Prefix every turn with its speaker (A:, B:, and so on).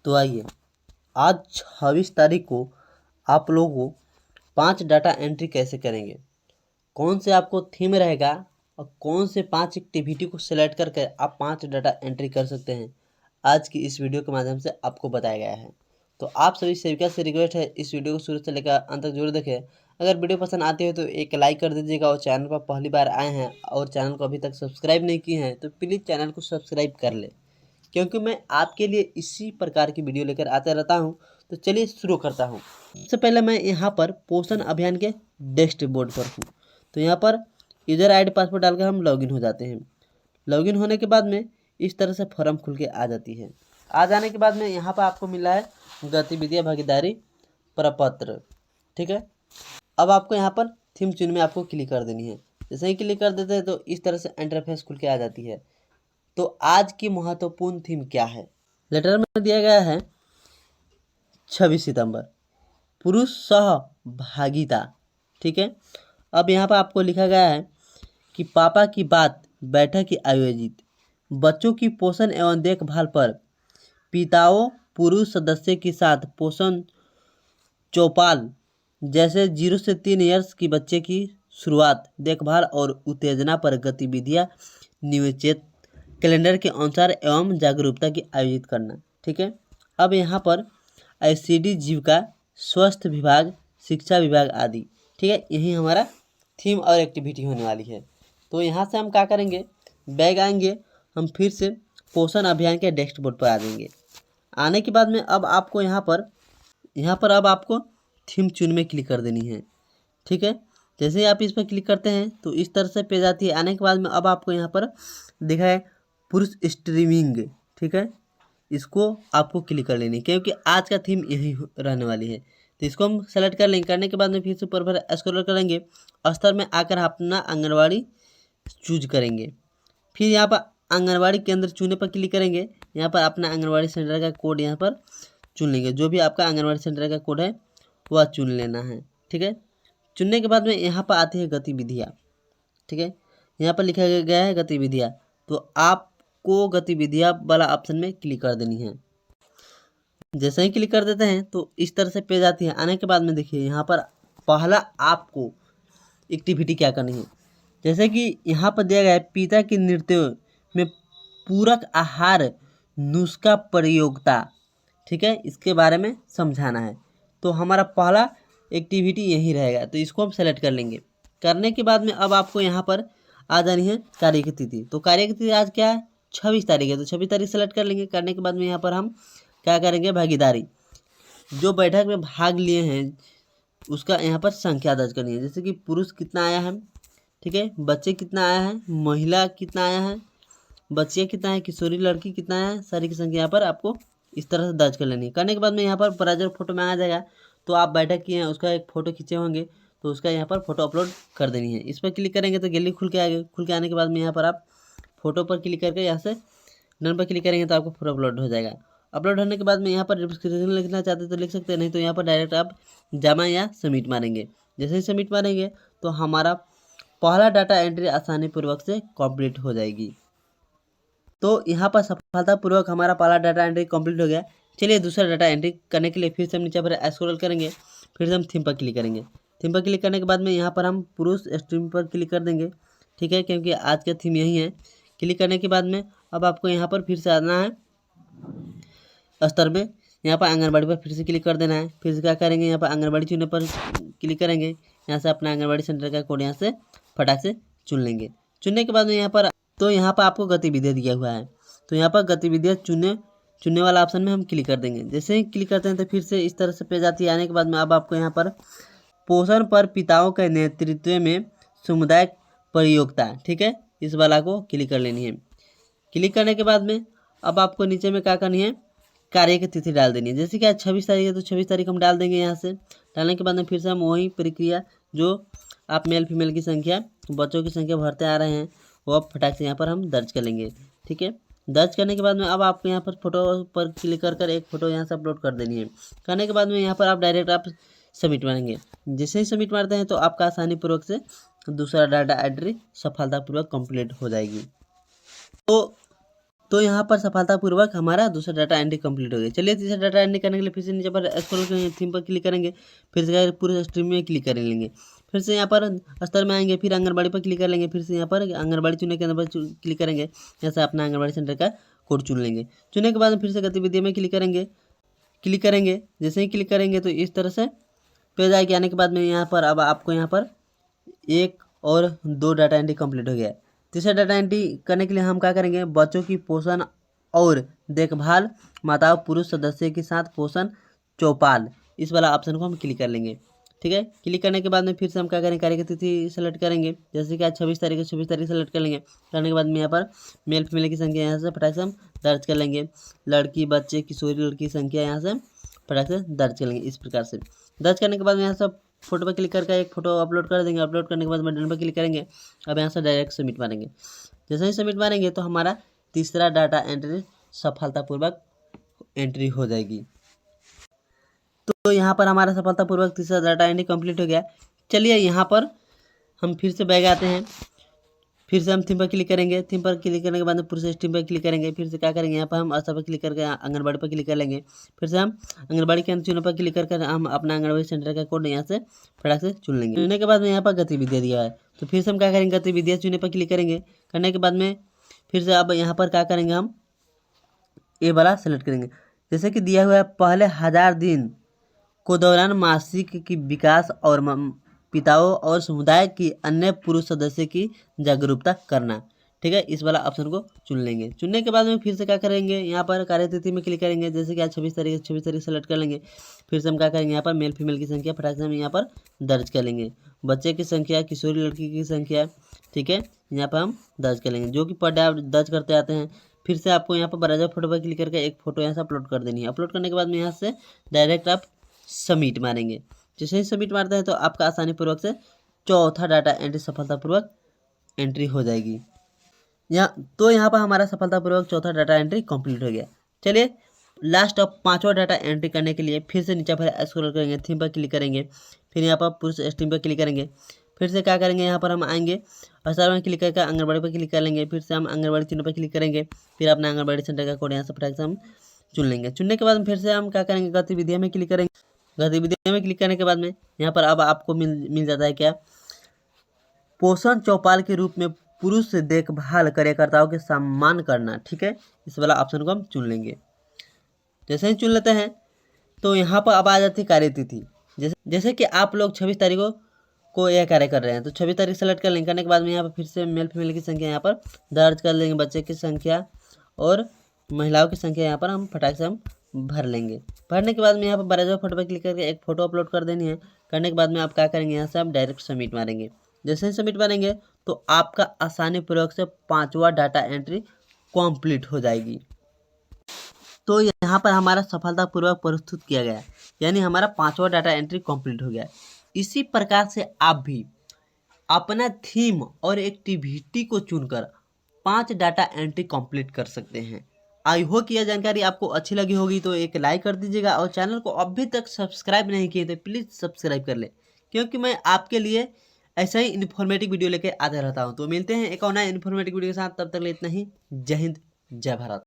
A: तो आइए आज 26 तारीख को आप लोगों को 5 डाटा एंट्री कैसे करेंगे, कौन से आपको थीम रहेगा और कौन से 5 एक्टिविटी को सिलेक्ट करके आप 5 डाटा एंट्री कर सकते हैं, आज की इस वीडियो के माध्यम से आपको बताया गया है। तो आप सभी सेविका से रिक्वेस्ट है इस वीडियो को शुरू से लेकर अंत तक जरूर देखें। अगर वीडियो पसंद आती है तो एक लाइक कर दीजिएगा और चैनल पर पहली बार आए हैं और चैनल को अभी तक सब्सक्राइब नहीं किए हैं तो प्लीज़ चैनल को सब्सक्राइब कर ले, क्योंकि मैं आपके लिए इसी प्रकार की वीडियो लेकर आता रहता हूं। तो चलिए शुरू करता हूं। सबसे पहले मैं यहां पर पोषण अभियान के डैशबोर्ड पर हूं। तो यहां पर यूज़र आईडी पासवर्ड डालकर हम लॉगिन हो जाते हैं। लॉगिन होने के बाद में इस तरह से फॉर्म खुल के आ जाती है। आ जाने के बाद में यहाँ पर आपको मिला है गतिविधियाँ भागीदारी प्रपत्र, ठीक है। अब आपको यहाँ पर थीम चुन में आपको क्लिक कर देनी है। जैसे ही क्लिक कर देते हैं तो इस तरह से इंटरफेस खुल के आ जाती है। तो आज की महत्वपूर्ण थीम क्या है, लेटर में दिया गया है 26 सितंबर पुरुष सहभागिता, ठीक है। अब यहाँ पर आपको लिखा गया है कि पापा की बात बैठक की आयोजित, बच्चों की पोषण एवं देखभाल पर पिताओं पुरुष सदस्य के साथ पोषण चौपाल जैसे 0 से 3 ईयर्स की बच्चे की शुरुआत, देखभाल और उत्तेजना पर गतिविधियां नियोजित कैलेंडर के अनुसार एवं जागरूकता की आयोजित करना, ठीक है। अब यहाँ पर आईसीडी जीविका स्वास्थ्य विभाग शिक्षा विभाग आदि, ठीक है, यही हमारा थीम और एक्टिविटी होने वाली है। तो यहाँ से हम क्या करेंगे, बैग आएंगे, हम फिर से पोषण अभियान के डैशबोर्ड पर आ जाएंगे। आने के बाद में अब आपको यहाँ पर अब आपको थीम चुन में क्लिक कर देनी है, ठीक है। जैसे ही आप इस पर क्लिक करते हैं तो इस तरह से पेज आती है। आने के बाद में अब आपको यहाँ पर दिखा है पुरुष स्ट्रीमिंग, ठीक है, इसको आपको क्लिक कर लेनी है क्योंकि आज का थीम यही रहने वाली है। तो इसको हम सेलेक्ट कर लेंगे। करने के बाद में फिर से ऊपर पर स्क्रॉल करेंगे, स्तर में आकर अपना आंगनवाड़ी चूज करेंगे। फिर यहाँ पर आंगनवाड़ी केंद्र चुने पर क्लिक करेंगे। यहाँ पर अपना आंगनवाड़ी सेंटर का कोड यहाँ पर चुन लेंगे, जो भी आपका आंगनवाड़ी सेंटर का कोड है वह चुन लेना है, ठीक है। चुनने के बाद में यहाँ पर आती है गतिविधियाँ, ठीक है, यहाँ पर लिखा गया है गतिविधियाँ। तो आपको गतिविधियाँ वाला ऑप्शन में क्लिक कर देनी है। जैसे ही क्लिक कर देते हैं तो इस तरह से पेज आती है। आने के बाद में देखिए यहाँ पर पहला आपको एक्टिविटी क्या करनी है, जैसे कि यहाँ पर दिया गया है पिता की नृत्य में पूरक आहार नुस्खा प्रयोगता, ठीक है, इसके बारे में समझाना है। तो हमारा पहला एक्टिविटी यही रहेगा, तो इसको हम सेलेक्ट कर लेंगे। करने के बाद में अब आपको यहाँ पर आ जानी है कार्य की तिथि। तो कार्य की तिथि आज क्या है, 26 तारीख है, तो 26 तारीख सेलेक्ट कर लेंगे। करने के बाद में यहाँ पर हम क्या करेंगे, भागीदारी, जो बैठक में भाग लिए हैं उसका यहाँ पर संख्या दर्ज करनी है। जैसे कि पुरुष कितना आया है, ठीक है, बच्चे कितना आया है, महिला कितना आया है, बच्चियाँ कितना है, किशोरी लड़की कितना है, सारी की संख्या यहाँ पर आपको इस तरह से दर्ज कर लेनी है। करने के बाद में यहाँ पर प्राइजर फोटो मांगा जाएगा। तो आप बैठक किए हैं उसका एक फ़ोटो खींचे होंगे तो उसका यहाँ पर फोटो अपलोड कर देनी है। इस पर क्लिक करेंगे तो गैलरी खुल के आएगा। खुल के आने के बाद में यहाँ पर आप फोटो पर क्लिक करके यहाँ से डन पर क्लिक करेंगे तो आपको फोटो अपलोड हो जाएगा। अपलोड होने के बाद में यहाँ पर डिस्क्रिप्शन लिखना चाहते हैं तो लिख सकते हैं, नहीं तो यहाँ पर डायरेक्ट आप जमा या सबमिट मारेंगे। जैसे ही सबमिट मारेंगे तो हमारा पहला डाटा एंट्री आसानीपूर्वक से कंप्लीट हो जाएगी। तो यहाँ पर सफलतापूर्वक हमारा पहला डाटा एंट्री कंप्लीट हो गया। चलिए दूसरा डाटा एंट्री करने के लिए फिर से हम नीचे पर स्क्रॉल करेंगे, फिर से हम थीम पर क्लिक करेंगे। थीम पर क्लिक करने के बाद में यहाँ पर हम पुरुष स्ट्रीम पर क्लिक कर देंगे, ठीक है, क्योंकि आज का थीम यही है। क्लिक करने के बाद में अब आपको यहाँ पर फिर से आना है स्तर में। यहाँ पर आंगनबाड़ी पर फिर से क्लिक कर देना है। फिर से क्या करेंगे, यहाँ पर आंगनबाड़ी चुनने पर क्लिक करेंगे। यहाँ से अपना आंगनबाड़ी सेंटर का कोड यहाँ से फटाक से चुन लेंगे। चुनने के बाद में यहाँ पर आपको गतिविधियाँ दिया हुआ है। तो यहाँ पर गतिविधियाँ चुनने वाला ऑप्शन में हम क्लिक कर देंगे। जैसे ही क्लिक करते हैं तो फिर से इस तरह से पेज आती है। आने के बाद में अब आपको यहाँ पर पोषण पर पिताओं के नेतृत्व में सामुदायिक प्रयोगता, ठीक है, इस वाला को क्लिक कर लेनी है। क्लिक करने के बाद में अब आपको नीचे में क्या करनी है, कार्य की तिथि डाल देनी है। जैसे कि आज 26 तारीख है तो 26 तारीख हम डाल देंगे। यहाँ से डालने के बाद में फिर से हम वही प्रक्रिया जो आप मेल फीमेल की संख्या बच्चों की संख्या भरते आ रहे हैं वो अब फटाक से यहाँ पर हम दर्ज कर लेंगे, ठीक है। दर्ज करने के बाद में अब आपको यहाँ पर फोटो पर क्लिक कर एक फ़ोटो यहाँ से अपलोड कर देनी है। करने के बाद में यहाँ पर आप डायरेक्ट आप सबमिट मारेंगे। जैसे ही सबमिट मारते हैं तो आपका आसानीपूर्वक से दूसरा डाटा एंट्री सफलतापूर्वक कंप्लीट हो जाएगी। तो तो यहाँ पर सफलतापूर्वक हमारा दूसरा डाटा एंट्री कंप्लीट हो गया। चलिए तीसरा डाटा एंट्री करने के लिए फिर से नीचे पर स्क्रॉल करेंगे, थीम पर क्लिक करेंगे, फिर से पूरे स्ट्रीम में क्लिक कर लेंगे, फिर से यहाँ पर स्तर में आएंगे, फिर आंगनबाड़ी पर क्लिक कर लेंगे, फिर से यहाँ पर आंगनबाड़ी चुनने के अंदर क्लिक करेंगे, यहाँ से अपना आंगनबाड़ी सेंटर का कोड चुन लेंगे। चुनने के बाद फिर से गतिविधियों में क्लिक करेंगे। जैसे ही क्लिक करेंगे तो इस तरह से पेज आके आने के बाद में यहाँ पर अब आपको यहाँ पर 1 और 2 डाटा एंट्री कंप्लीट हो गया है। तीसरा डाटा एंट्री करने के लिए हम क्या करेंगे, बच्चों की पोषण और देखभाल, माता पुरुष सदस्य के साथ पोषण चौपाल, इस वाला ऑप्शन को हम क्लिक कर लेंगे। ठीक है, क्लिक करने के बाद में फिर से हम क्या करेंगे, कार्य की तिथि सेलेक्ट करेंगे। जैसे कि आज 26 तारीख है, 26 तारीख सेलेक्ट कर लेंगे। करने के बाद में यहाँ पर मेल फीमेल की संख्या यहाँ से फटाक से हम दर्ज कर लेंगे। लड़की बच्चे किशोरी लड़की की संख्या यहाँ से फटाक से दर्ज कर लेंगे। इस प्रकार से दर्ज करने के बाद में यहाँ से फोटो पर क्लिक करके एक फोटो अपलोड कर देंगे। अपलोड करने के बाद में डन पर क्लिक करेंगे। अब यहाँ से डायरेक्ट सबमिट मारेंगे। जैसे ही सबमिट मारेंगे तो हमारा तीसरा डाटा एंट्री सफलतापूर्वक एंट्री हो जाएगी। तो यहाँ पर हमारा सफलतापूर्वक तीसरा डाटा एंट्री कंप्लीट हो गया। चलिए यहाँ पर हम फिर से बैग आते हैं, फिर से हम थीम पर क्लिक करेंगे। थीम पर क्लिक करने के बाद में पूरे स्ट्रीम पर क्लिक करेंगे। फिर से क्या करेंगे, यहाँ पर हम आशा पर क्लिक करके आंगनबाड़ी पर क्लिक कर लेंगे। फिर से हम आंगनबाड़ी के चुनने पर क्लिक करके हम अपना आंगनबाड़ी सेंटर का कोड यहाँ से फटाक से चुन लेंगे। चुनने के बाद में यहाँ पर गतिविधियाँ दिया है, तो फिर से हम क्या करेंगे, गतिविधियाँ चुनने पर क्लिक करेंगे। करने के बाद में फिर से अब यहाँ पर क्या करेंगे, हम ये वाला सेलेक्ट करेंगे। जैसे कि दिया हुआ है, पहले 1000 दिन को दौरान मासिक की विकास और पिताओं और समुदाय की अन्य पुरुष सदस्य की जागरूकता करना। ठीक है, इस वाला ऑप्शन को चुन लेंगे। चुनने के बाद में फिर से क्या करेंगे, यहाँ पर कार्यतिथि में क्लिक करेंगे। जैसे कि आज 26 तारीख सेलेक्ट कर लेंगे। फिर से हम क्या करेंगे, यहाँ पर मेल फीमेल की संख्या फटाक से हम यहाँ पर दर्ज कर लेंगे। बच्चे की संख्या, किशोरी लड़की की संख्या, ठीक है, यहाँ पर हम दर्ज कर लेंगे, जो कि पर डे आप दर्ज करते आते हैं। फिर से आपको यहाँ पर बराबर फोटो पर क्लिक करके एक फोटो यहाँ से अपलोड कर देनी है। अपलोड करने के बाद में यहाँ से डायरेक्ट आप सबमिट मारेंगे। जैसे ही सबमिट मारते हैं तो आपका आसानी पूर्वक से चौथा डाटा एंट्री सफलतापूर्वक एंट्री हो जाएगी। यहाँ पर हमारा सफलतापूर्वक चौथा डाटा एंट्री कंप्लीट हो गया। चलिए लास्ट अब 5वां डाटा एंट्री करने के लिए फिर से नीचे पर स्क्रॉल करेंगे, थीम पर क्लिक करेंगे, फिर यहाँ पर पुरुष स्ट्रीम पर क्लिक करेंगे। फिर से क्या करेंगे, यहाँ पर हम आएंगे और स्टार में क्लिक करके आंगनबाड़ी पर क्लिक कर लेंगे। फिर से हम आंगनबाड़ी चिन्ह पर क्लिक करेंगे, फिर अपना आंगनबाड़ी सेंटर का कोड यहाँ से फटाक से हम चुन लेंगे। चुनने के बाद फिर से हम क्या करेंगे, गतिविधियों में क्लिक करेंगे। गतिविधियों में क्लिक करने के बाद में यहाँ पर अब आपको मिल जाता है क्या, पोषण चौपाल के रूप में पुरुष देखभाल कार्यकर्ताओं के सम्मान करना। ठीक है, इस वाला ऑप्शन को हम चुन लेंगे। जैसे ही चुन लेते हैं तो यहाँ पर अब आ जाती है कार्यतिथि। जैसे कि आप लोग 26 तारीख को यह कार्य कर रहे हैं, तो 26 तारीख सेलेक्ट कर लेंगे। करने के बाद में यहाँ पर फिर से मेल फीमेल की संख्या यहाँ पर दर्ज कर लेंगे। बच्चे की संख्या और महिलाओं की संख्या यहाँ पर हम फटाक से हम भर लेंगे। भरने के बाद में यहाँ पर बराबर फोटो पर क्लिक करके एक फोटो अपलोड कर देनी है। करने के बाद में आप क्या करेंगे, यहाँ से आप डायरेक्ट सबमिट मारेंगे। जैसे ही सबमिट मारेंगे तो आपका आसानी पूर्वक से 5वां डाटा एंट्री कंप्लीट हो जाएगी। तो यहाँ पर हमारा सफलतापूर्वक प्रस्तुत किया गया, यानी हमारा 5वां डाटा एंट्री कंप्लीट हो गया। इसी प्रकार से आप भी अपना थीम और एक्टिविटी को चुनकर 5 डाटा एंट्री कंप्लीट कर सकते हैं। आई होप कि यह जानकारी आपको अच्छी लगी होगी, तो एक लाइक कर दीजिएगा और चैनल को अभी तक सब्सक्राइब नहीं किए तो प्लीज़ सब्सक्राइब कर ले, क्योंकि मैं आपके लिए ऐसा ही इन्फॉर्मेटिव वीडियो लेके आता रहता हूँ। तो मिलते हैं एक और नया इन्फॉर्मेटिव वीडियो के साथ, तब तक के लिए इतना ही। जय हिंद, जय भारत।